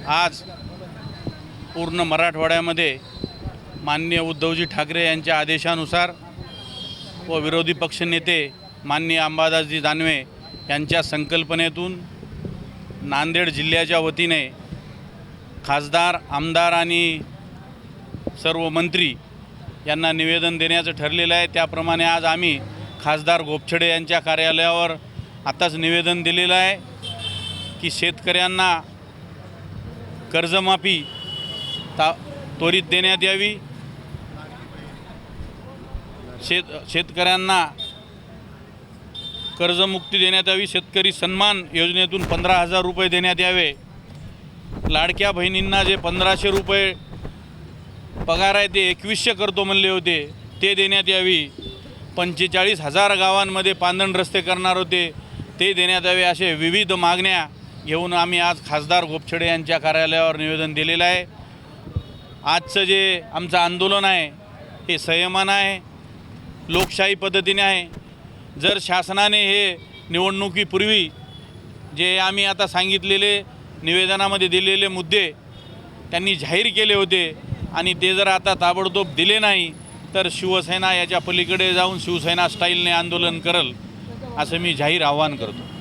आज पूर्ण मराठवाड्यामध्ये माननीय उद्धवजी ठाकरे यांच्या आदेशानुसार व विरोधी पक्षनेते माननीय अंबादासजी दानवे यांच्या संकल्पनेतून नांदेड जिल्ह्याच्या वतीने खासदार, आमदार आणि सर्व मंत्री यांना निवेदन देण्याचं ठरलेलं आहे। त्याप्रमाणे आज आम्ही खासदार गोपछडे यांच्या कार्यालयावर आताच निवेदन दिलेलं आहे की शेतकऱ्यांना कर्जमाफी त्वरित देण्यात यावी, शेतकऱ्यांना कर्जमुक्ती देण्यात यावी, शेतकरी सन्मान योजनेतून 15,000 रुपये देण्यात यावे, लाडक्या बहिणींना जे 1,500 रुपये पगार आहे ते 2100 करतो म्हणले होते ते देण्यात यावी, 45,000 गावांमध्ये पांदण रस्ते करणार होते ते देण्यात यावे, असे विविध मागण्या घेऊन आम्ही आज खासदार गोपछडे यांच्या कार्यालयावर निवेदन दिलेलं आहे। आजचं जे आमचं आंदोलन आहे हे संयमानं आहे, लोकशाही पद्धतीने आहे। जर शासनाने हे निवडणुकीपूर्वी जे आम्ही आता सांगितलेले निवेदनामध्ये दिलेले मुद्दे त्यांनी जाहीर केले होते आणि ते जर आता ताबडतोब दिले नाही तर शिवसेना याच्या पलीकडे जाऊन शिवसेना स्टाईलने आंदोलन करेल असं मी जाहीर आवाहन करतो।